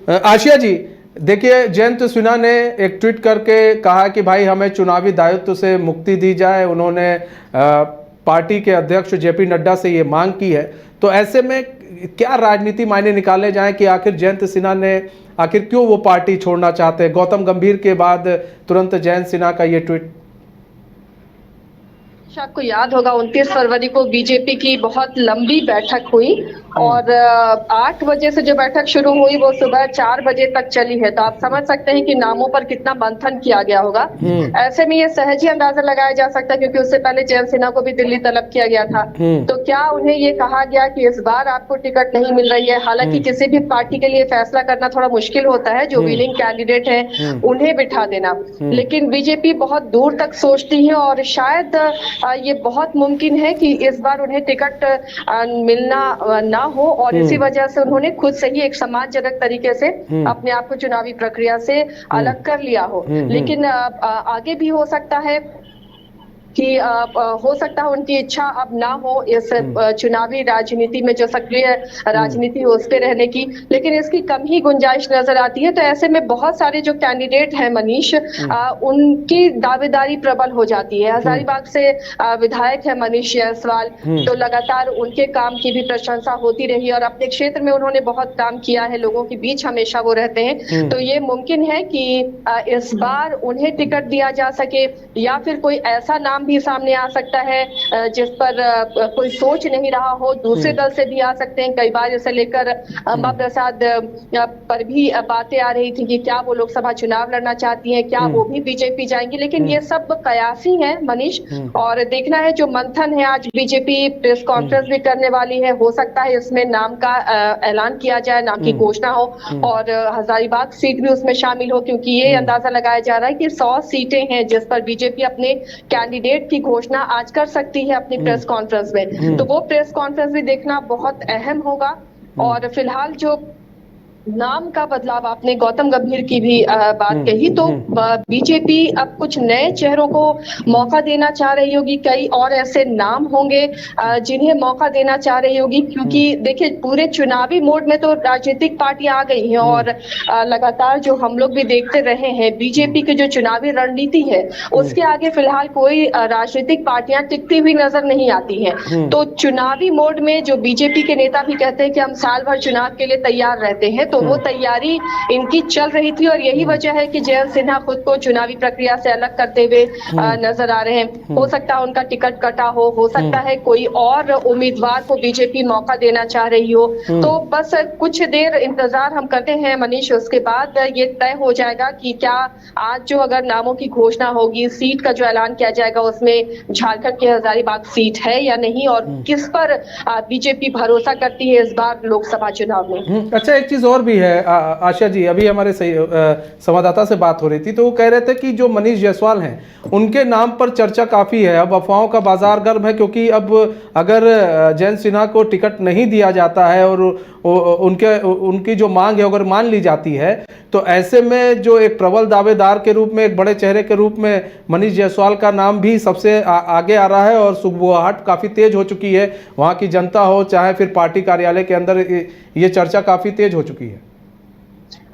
आशिया जी, देखिए जयंत सिन्हा ने एक ट्वीट करके कहा कि भाई हमें चुनावी दायित्व से मुक्ति दी जाए। उन्होंने पार्टी के अध्यक्ष जेपी नड्डा से ये मांग की है। तो ऐसे में क्या राजनीति मायने निकाले जाएं कि आखिर जयंत सिन्हा ने आखिर क्यों वो पार्टी छोड़ना चाहते हैं? गौतम गंभीर के बाद तुरंत जयंत सिन्हा का ये ट्वीट। आपको याद होगा 29 फरवरी को बीजेपी की बहुत लंबी बैठक हुई और 8 बजे से जो बैठक शुरू हुई वो सुबह 4 बजे तक चली है। तो आप समझ सकते हैं कि नामों पर कितना मंथन किया गया होगा। ऐसे में ये सहज ही अंदाजा लगाया जा सकता है, क्योंकि उससे पहले जयंत सिन्हा को भी दिल्ली तलब किया गया था। तो क्या उन्हें ये कहा गया कि इस बार आपको टिकट नहीं मिल रही है? हालांकि किसी भी पार्टी के लिए फैसला करना थोड़ा मुश्किल होता है, जो विलिंग कैंडिडेट है उन्हें बिठा देना, लेकिन बीजेपी बहुत दूर तक सोचती है और शायद ये बहुत मुमकिन है कि इस बार उन्हें टिकट मिलना ना हो और इसी वजह से उन्होंने खुद से ही एक सम्मानजनक तरीके से अपने आप को चुनावी प्रक्रिया से अलग कर लिया हो। लेकिन आगे भी हो सकता है कि हो सकता है उनकी इच्छा अब ना हो इस चुनावी राजनीति में, जो सक्रिय राजनीति है उस पे रहने की, लेकिन इसकी कम ही गुंजाइश नजर आती है। तो ऐसे में बहुत सारे जो कैंडिडेट हैं मनीष, उनकी दावेदारी प्रबल हो जाती है। हजारीबाग से विधायक है मनीष जायसवाल, तो लगातार उनके काम की भी प्रशंसा होती रही और अपने क्षेत्र में उन्होंने बहुत काम किया है, लोगों के बीच हमेशा वो रहते हैं। तो ये मुमकिन है कि इस बार उन्हें टिकट दिया जा सके, या फिर कोई ऐसा नाम भी सामने आ सकता है जिस पर कोई सोच नहीं रहा हो, दूसरे दल से भी आ सकते हैं। कई बार इसे लेकर अंबा प्रसाद पर भी बातें आ रही थी कि क्या वो लोकसभा चुनाव लड़ना चाहती हैं, क्या वो भी बीजेपी जाएंगी, लेकिन ये सब कयासी है मनीष। और देखना है जो मंथन है, आज बीजेपी प्रेस कॉन्फ्रेंस भी करने वाली है, हो सकता है इसमें नाम का ऐलान किया जाए, नाम की घोषणा हो और हजारीबाग सीट भी उसमें शामिल हो, क्योंकि ये अंदाजा लगाया जा रहा है कि 100 सीटें हैं जिस पर बीजेपी अपने कैंडिडेट की घोषणा आज कर सकती है अपनी प्रेस कॉन्फ्रेंस में। तो वो प्रेस कॉन्फ्रेंस भी देखना बहुत अहम होगा। और फिलहाल जो नाम का बदलाव, आपने गौतम गंभीर की भी बात कही, तो बीजेपी अब कुछ नए चेहरों को मौका देना चाह रही होगी। कई और ऐसे नाम होंगे जिन्हें मौका देना चाह रही होगी, क्योंकि देखिए पूरे चुनावी मोड में तो राजनीतिक पार्टियां आ गई हैं और लगातार जो हम लोग भी देखते रहे हैं, बीजेपी की जो चुनावी रणनीति है उसके आगे फिलहाल कोई राजनीतिक पार्टियां टिकती हुई नजर नहीं आती हैं। तो चुनावी मोड में जो बीजेपी के नेता भी कहते हैं कि हम साल भर चुनाव के लिए तैयार रहते हैं, तो वो तैयारी इनकी चल रही थी और यही वजह है कि जयंत सिन्हा खुद को चुनावी प्रक्रिया से अलग करते हुए नजर आ रहे हैं। हो सकता है उनका टिकट कटा हो सकता है कोई और उम्मीदवार को बीजेपी मौका देना चाह रही हो। तो बस कुछ देर इंतजार हम करते हैं मनीष, उसके बाद ये तय हो जाएगा कि क्या आज जो अगर नामों की घोषणा होगी, सीट का जो ऐलान किया जाएगा उसमें झारखंड के हजारीबाग सीट है या नहीं, और किस पर बीजेपी भरोसा करती है इस बार लोकसभा चुनाव में। अच्छा, एक चीज और भी है आशा जी, अभी हमारे संवाददाता से बात हो रही थी तो वो कह रहे थे कि जो मनीष जायसवाल हैं उनके नाम पर चर्चा काफी है, अब अफवाहों का बाजार गर्म है, क्योंकि अब अगर जयंत सिन्हा को टिकट नहीं दिया जाता है और उनकी जो मांग है अगर मान ली जाती है, तो ऐसे में जो एक प्रबल दावेदार के रूप में, एक बड़े चेहरे के रूप में मनीष जायसवाल का नाम भी सबसे आगे आ रहा है और सुगबुगाहट काफी तेज हो चुकी है। वहां की जनता हो चाहे फिर पार्टी कार्यालय के अंदर ये चर्चा काफी तेज हो चुकी है।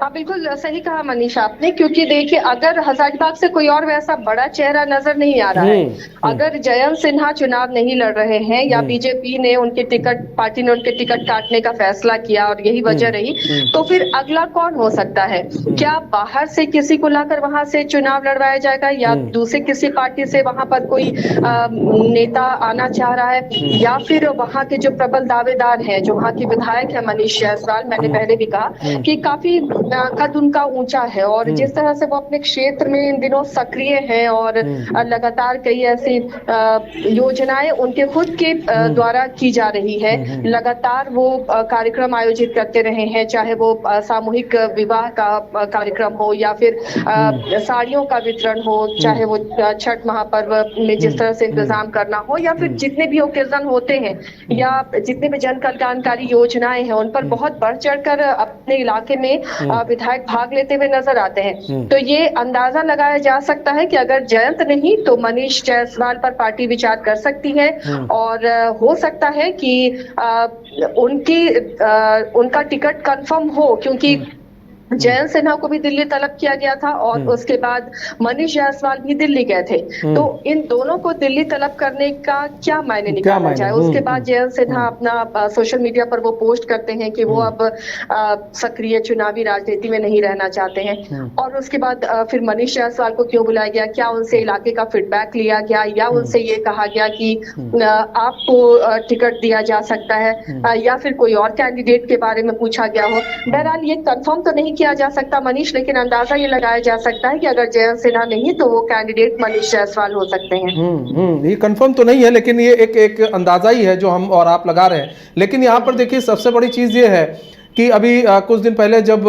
हाँ, बिल्कुल सही कहा मनीष आपने, क्योंकि देखिए अगर हजारीबाग से कोई और वैसा बड़ा चेहरा नजर नहीं आ रहा है, अगर जयंत सिन्हा चुनाव नहीं लड़ रहे हैं या बीजेपी ने उनके टिकट, पार्टी ने उनके टिकट काटने का फैसला किया और यही वजह रही, तो फिर अगला कौन हो सकता है? क्या बाहर से किसी को लाकर वहां से चुनाव लड़वाया जाएगा, या दूसरे किसी पार्टी से वहां पर कोई नेता आना चाह रहा है, या फिर वहां के जो प्रबल दावेदार है, जो वहां के विधायक है मनीष जायसवाल, मैंने पहले भी कहा कि काफी कद उनका ऊंचा है और जिस तरह से वो अपने क्षेत्र में इन दिनों सक्रिय हैं और लगातार कई ऐसी योजनाएं उनके खुद के द्वारा की जा रही है, लगातार वो कार्यक्रम आयोजित करते रहे हैं, चाहे वो सामूहिक विवाह का कार्यक्रम हो या फिर साड़ियों का वितरण हो, चाहे वो छठ महापर्व में जिस तरह से इंतजाम करना हो, या फिर जितने भी ओकेजन होते हैं या जितने भी जन कल्याणकारी योजनाएं हैं उन पर बहुत बढ़ चढ़कर अपने इलाके में विधायक भाग लेते हुए नजर आते हैं। तो ये अंदाजा लगाया जा सकता है कि अगर जयंत नहीं तो मनीष जायसवाल पर पार्टी विचार कर सकती है और हो सकता है कि उनका टिकट कंफर्म हो, क्योंकि जयंत सिन्हा को भी दिल्ली तलब किया गया था और उसके बाद मनीष जायसवाल भी दिल्ली गए थे। तो इन दोनों को दिल्ली तलब करने का क्या मायने निकाला जाए? उसके बाद जयंत सिन्हा अपना सोशल मीडिया पर वो पोस्ट करते हैं कि वो अब सक्रिय चुनावी राजनीति में नहीं रहना चाहते हैं। और उसके बाद फिर मनीष जायसवाल को क्यों बुलाया गया? क्या उनसे इलाके का फीडबैक लिया गया या उनसे ये कहा गया कि आपको टिकट दिया जा सकता है या फिर कोई और कैंडिडेट के बारे में पूछा गया हो? बहरहाल ये कंफर्म तो नहीं किया जा सकता मनीष, लेकिन अंदाजा ये लगाया जा सकता है कि अगर जयंत सिन्हा नहीं तो वो कैंडिडेट मनीष जायसवाल हो सकते हैं। ये कंफर्म तो नहीं है, लेकिन ये एक अंदाजा ही है जो हम और आप लगा रहे हैं। लेकिन यहाँ पर देखिए सबसे बड़ी चीज ये है कि अभी कुछ दिन पहले जब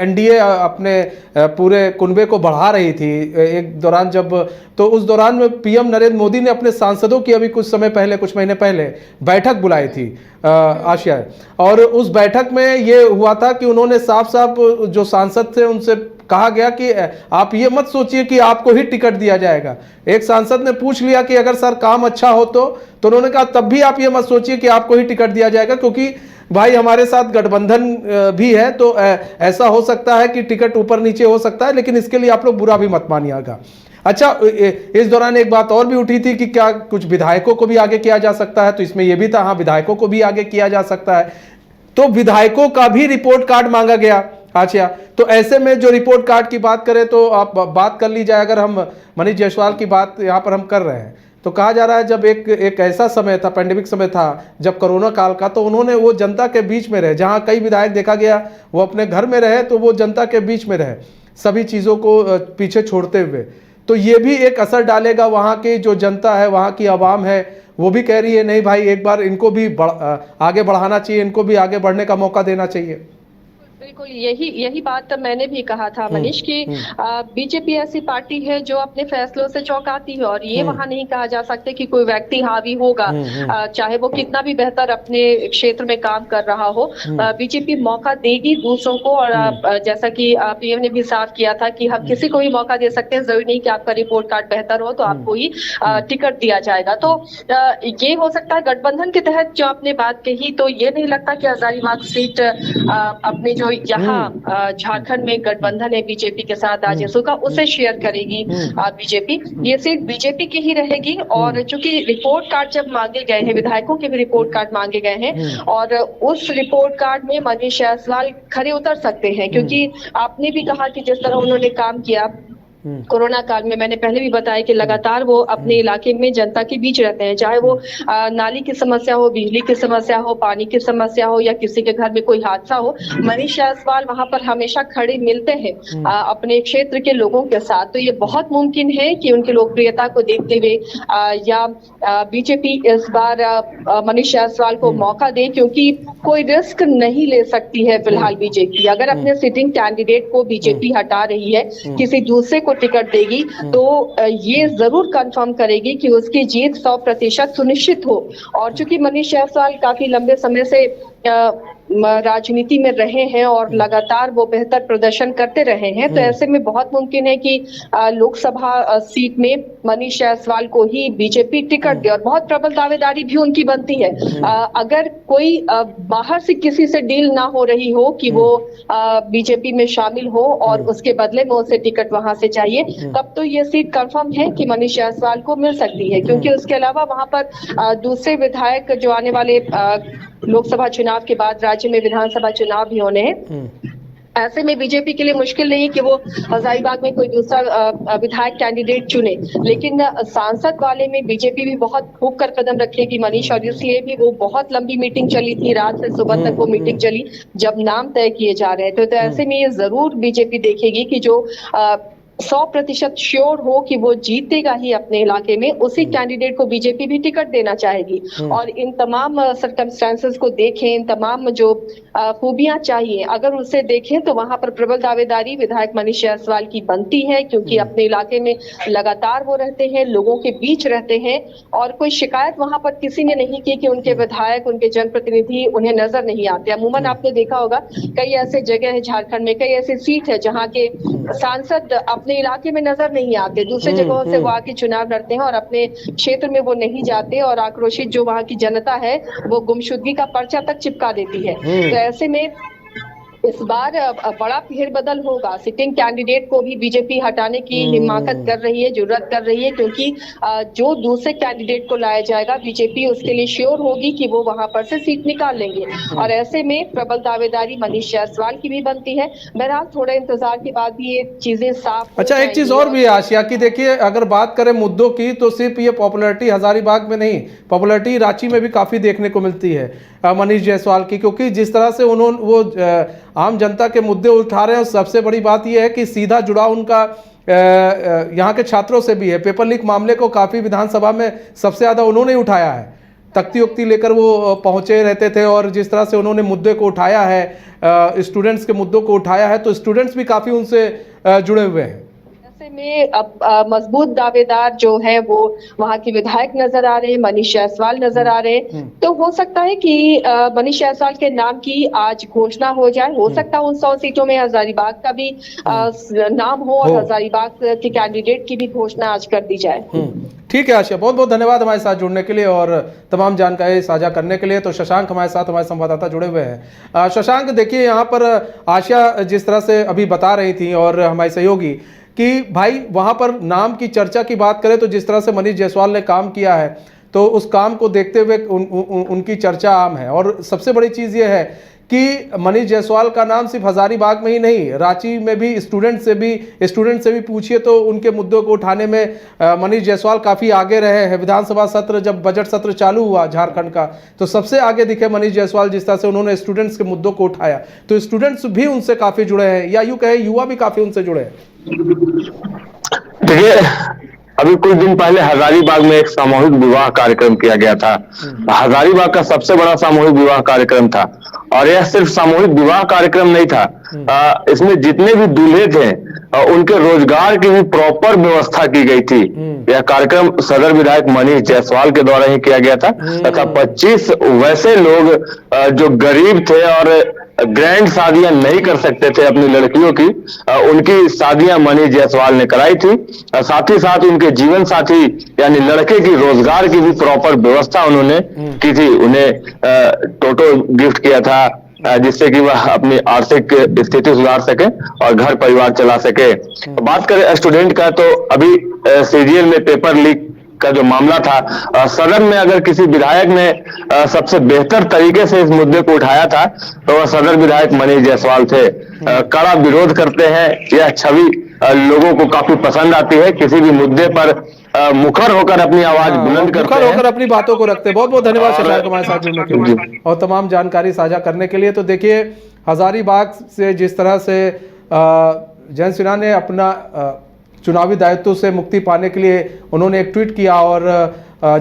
एनडीए अपने पूरे कुनबे को बढ़ा रही थी एक दौरान, जब तो उस दौरान में पीएम नरेंद्र मोदी ने अपने सांसदों की अभी कुछ समय पहले, कुछ महीने पहले बैठक बुलाई थी आशिया। और उस बैठक में ये हुआ था कि उन्होंने साफ साफ जो सांसद थे उनसे कहा गया कि आप ये मत सोचिए कि आपको ही टिकट दिया जाएगा। एक सांसद ने पूछ लिया कि अगर सर काम अच्छा हो तो उन्होंने कहा तब भी आप ये मत सोचिए कि आपको ही टिकट दिया जाएगा, क्योंकि भाई हमारे साथ गठबंधन भी है, तो ऐसा हो सकता है कि टिकट ऊपर नीचे हो सकता है, लेकिन इसके लिए आप लोग बुरा भी मत मानिएगा। अच्छा, इस दौरान एक बात और भी उठी थी कि क्या कुछ विधायकों को भी आगे किया जा सकता है, तो इसमें यह भी था हाँ विधायकों को भी आगे किया जा सकता है। तो विधायकों का भी रिपोर्ट कार्ड मांगा गया। अच्छा, तो ऐसे में जो रिपोर्ट कार्ड की बात करें तो आप बात कर ली जाए, अगर हम मनीष जायसवाल की बात यहाँ पर हम कर रहे हैं तो कहा जा रहा है जब एक ऐसा समय था, पैंडेमिक समय था जब कोरोना काल का, तो उन्होंने वो जनता के बीच में रहे, जहाँ कई विधायक देखा गया वो अपने घर में रहे, तो वो जनता के बीच में रहे सभी चीज़ों को पीछे छोड़ते हुए। तो ये भी एक असर डालेगा, वहाँ की जो जनता है, वहाँ की आवाम है, वो भी कह रही है नहीं भाई एक बार इनको भी आगे बढ़ाना चाहिए, इनको भी आगे बढ़ने का मौका देना चाहिए। बिल्कुल यही बात मैंने भी कहा था मनीष की बीजेपी ऐसी पार्टी है जो अपने फैसलों से चौंकाती है और ये वहां नहीं कहा जा सकता कि कोई व्यक्ति हावी होगा, चाहे वो कितना भी बेहतर अपने क्षेत्र में काम कर रहा हो। बीजेपी मौका देगी दूसरों को और जैसा कि पीएम ने भी साफ किया था कि हम किसी को भी मौका दे सकते हैं, जरूरी नहीं कि आपका रिपोर्ट कार्ड बेहतर हो तो आपको ही टिकट दिया जाएगा। तो ये हो सकता है गठबंधन के तहत जो आपने बात कही, तो ये नहीं लगता कि हजारीबाग सीट अपने जो यहाँ झारखंड में गठबंधन है बीजेपी के साथ आजसू का, उसे शेयर करेगी बीजेपी। ये सीट बीजेपी की ही रहेगी। और चूंकि रिपोर्ट कार्ड जब मांगे गए हैं, विधायकों के भी रिपोर्ट कार्ड मांगे गए हैं और उस रिपोर्ट कार्ड में मनीष जायसवाल खरे उतर सकते हैं, क्योंकि आपने भी कहा कि जिस तरह उन्होंने काम किया कोरोना काल में, मैंने पहले भी बताया कि लगातार वो अपने इलाके में जनता के बीच रहते हैं, चाहे वो नाली की समस्या हो, बिजली की समस्या हो, पानी की समस्या हो या किसी के घर में कोई हादसा हो, मनीष जायसवाल वहां पर हमेशा खड़े मिलते हैं अपने क्षेत्र के लोगों के साथ। तो ये बहुत मुमकिन है कि उनकी लोकप्रियता को देखते हुए या बीजेपी इस बार मनीष जायसवाल को मौका दे, क्योंकि कोई रिस्क नहीं ले सकती है फिलहाल बीजेपी। अगर अपने सिटिंग कैंडिडेट को बीजेपी हटा रही है, किसी दूसरे को टिकट देगी, तो ये जरूर कंफर्म करेगी कि उसकी जीत 100% सुनिश्चित हो। और चूंकि मनीष जायसवाल काफी लंबे समय से राजनीति में रहे हैं और लगातार वो बेहतर प्रदर्शन करते रहे हैं, तो ऐसे में बहुत मुमकिन है कि लोकसभा सीट में मनीष जायसवाल को ही बीजेपी टिकट दे और बहुत प्रबल दावेदारी भी उनकी बनती है। अगर कोई बाहर से किसी से डील ना हो रही हो कि वो बीजेपी में शामिल हो और उसके बदले में उसे टिकट वहां से चाहिए, तब तो ये सीट कंफर्म है कि मनीष जायसवाल को मिल सकती है, क्योंकि उसके अलावा वहां पर दूसरे विधायक जो आने वाले लोकसभा चुनाव के बाद राज्य में विधानसभा चुनाव भी होने हैं। ऐसे में बीजेपी के लिए मुश्किल नहीं कि वो हजारीबाग में कोई दूसरा विधायक कैंडिडेट चुने, लेकिन सांसद वाले में बीजेपी भी बहुत फूंक कर कदम रखेगी मनीष, और इसलिए भी वो बहुत लंबी मीटिंग चली थी, रात से सुबह तक वो मीटिंग चली जब नाम तय किए जा रहे थे। तो ऐसे में ये जरूर बीजेपी देखेगी कि जो 100% श्योर हो कि वो जीतेगा ही अपने इलाके में, उसी कैंडिडेट को बीजेपी भी टिकट देना चाहेगी। और इन तमाम सर्कमस्टेंसेस को देखें, इन तमाम जो खूबियां चाहिए अगर उसे देखें, तो वहां पर प्रबल दावेदारी विधायक मनीष जायसवाल की बनती है, क्योंकि अपने इलाके में लगातार वो रहते हैं, लोगों के बीच रहते हैं और कोई शिकायत वहां पर किसी ने नहीं की कि उनके विधायक, उनके जनप्रतिनिधि उन्हें नजर नहीं आते। अमूमन आपने देखा होगा कई ऐसे जगह है झारखंड में, कई ऐसी सीट है जहाँ के सांसद अपने इलाके में नजर नहीं आते, दूसरे जगहों से वो आके चुनाव लड़ते हैं और अपने क्षेत्र में वो नहीं जाते, और आक्रोशित जो वहां की जनता है वो गुमशुदगी का पर्चा तक चिपका देती है। तो ऐसे में इस बार बड़ा फेरबदल होगा। सिटिंग कैंडिडेट को भी बीजेपी हटाने की हिमाकत कर रही है, जुर्रत कर रही है, क्योंकि जो दूसरे कैंडिडेट को लाया जाएगा बीजेपी उसके लिए श्योर होगी कि वो वहां पर से सीट निकाल लेंगे, और ऐसे में प्रबल दावेदारी मनीष जायसवाल की भी बनती है। बहरहाल थोड़े इंतजार के बाद भी ये चीजें साफ हो अच्छा, एक चीज जाएंगी। और भी है आशिया की, देखिए अगर बात करें मुद्दों की तो सिर्फ ये पॉपुलैरिटी हजारीबाग में नहीं, पॉपुलैरिटी रांची में भी काफी देखने को मिलती है मनीष जायसवाल की, क्योंकि जिस तरह से उन्होंने वो आम जनता के मुद्दे उठा रहे हैं। सबसे बड़ी बात यह है कि सीधा जुड़ाव उनका यहाँ के छात्रों से भी है। पेपर लीक मामले को काफी विधानसभा में सबसे ज्यादा उन्होंने उठाया है, तख्ती उक्ती लेकर वो पहुंचे रहते थे, और जिस तरह से उन्होंने मुद्दे को उठाया है, स्टूडेंट्स के मुद्दों को उठाया है, तो स्टूडेंट्स भी काफी उनसे जुड़े हुए हैं। ऐसे में अब मजबूत दावेदार जो है वो वहां के विधायक नजर आ रहे हैं, मनीष जायसवाल नजर आ रहे हैं। तो हो सकता है कि मनीष जायसवाल के नाम की आज घोषणा हो जाए। हो सकता है उन 100 सीटों में हजारीबाग का भी नाम हो, और हजारीबाग के कैंडिडेट की भी घोषणा आज कर दी जाए। ठीक है आशिया, बहुत बहुत धन्यवाद हमारे साथ जुड़ने के लिए और तमाम जानकारी साझा करने के लिए। तो शशांक हमारे साथ, हमारे संवाददाता जुड़े हुए हैं। शशांक, देखिए यहाँ पर आशिया जिस तरह से अभी बता रही थी और हमारी सहयोगी कि भाई वहाँ पर नाम की चर्चा की बात करें तो जिस तरह से मनीष जायसवाल ने काम किया है तो उस काम को देखते हुए उनकी चर्चा आम है। और सबसे बड़ी चीज़ ये है कि मनीष जायसवाल का नाम सिर्फ हजारीबाग में ही नहीं, रांची में भी स्टूडेंट से भी पूछिए तो उनके मुद्दों को उठाने में मनीष जायसवाल काफ़ी आगे रहे हैं। विधानसभा सत्र, जब बजट सत्र चालू हुआ झारखंड का, तो सबसे आगे दिखे मनीष जायसवाल। जिस तरह से उन्होंने स्टूडेंट्स के मुद्दों को उठाया तो स्टूडेंट्स भी उनसे काफ़ी जुड़े हैं, या यूँ कहे युवा भी काफ़ी उनसे जुड़े हैं। देखिए, अभी कुछ दिन पहले हजारीबाग में एक सामूहिक विवाह कार्यक्रम किया गया था। हजारीबाग का सबसे बड़ा सामूहिक विवाह कार्यक्रम था, और यह सिर्फ सामूहिक विवाह कार्यक्रम नहीं था। इसमें जितने भी दूल्हे थे उनके रोजगार की भी प्रॉपर व्यवस्था की गई थी। यह कार्यक्रम सदर विधायक मनीष जायसवाल के द्वारा ही किया गया था, तथा 25 वैसे लोग जो गरीब थे और ग्रैंड शादियां नहीं कर सकते थे अपनी लड़कियों की, उनकी शादियां मनीष जायसवाल ने कराई थी। साथ ही साथ उनके जीवन साथी यानी लड़के की रोजगार की भी प्रॉपर व्यवस्था उन्होंने की थी। उन्हें टोटो गिफ्ट किया था, जिससे कि वह अपनी आर्थिक स्थिति सुधार सके और घर परिवार चला सके। बात करें स्टूडेंट का, तो अभी सीजीएल में पेपर लीक का जो मामला था, सदन में अगर किसी विधायक ने सबसे बेहतर तरीके से इस मुद्दे को उठाया था तो वह सदर विधायक मनीष जायसवाल थे। कड़ा विरोध करते हैं, यह छवि लोगों को काफी पसंद आती है। किसी भी मुद्दे पर मुखर होकर अपनी आवाज बुलंद करते हैं, मुखर होकर अपनी बातों को रखते हैं। बहुत बहुत धन्यवाद शशांक हमारे साथ जुड़ने के लिए और तमाम जानकारी साझा करने के लिए। तो देखिए, हजारीबाग से जिस तरह से जयंत सिन्हा ने अपना चुनावी दायित्व से मुक्ति पाने के लिए उन्होंने एक ट्वीट किया और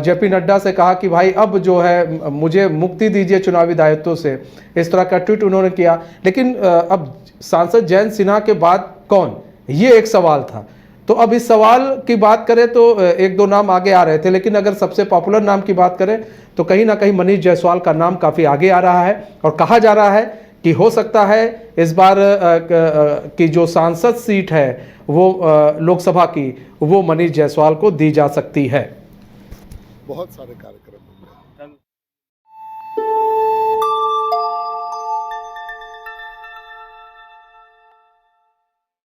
जेपी नड्डा से कहा कि भाई अब जो है मुझे मुक्ति दीजिए चुनावी दायित्व से, इस तरह का ट्वीट उन्होंने किया। लेकिन अब सांसद जयंत सिन्हा के बाद कौन, ये एक सवाल था। तो अब इस सवाल की बात करें तो एक दो नाम आगे आ रहे थे, लेकिन अगर सबसे पॉपुलर नाम की बात करें तो कहीं ना कहीं मनीष जायसवाल का नाम काफ़ी आगे आ रहा है, और कहा जा रहा है कि हो सकता है इस बार की जो सांसद सीट है वो लोकसभा की, वो मनीष जायसवाल को दी जा सकती है। बहुत सारे कार्यक्रम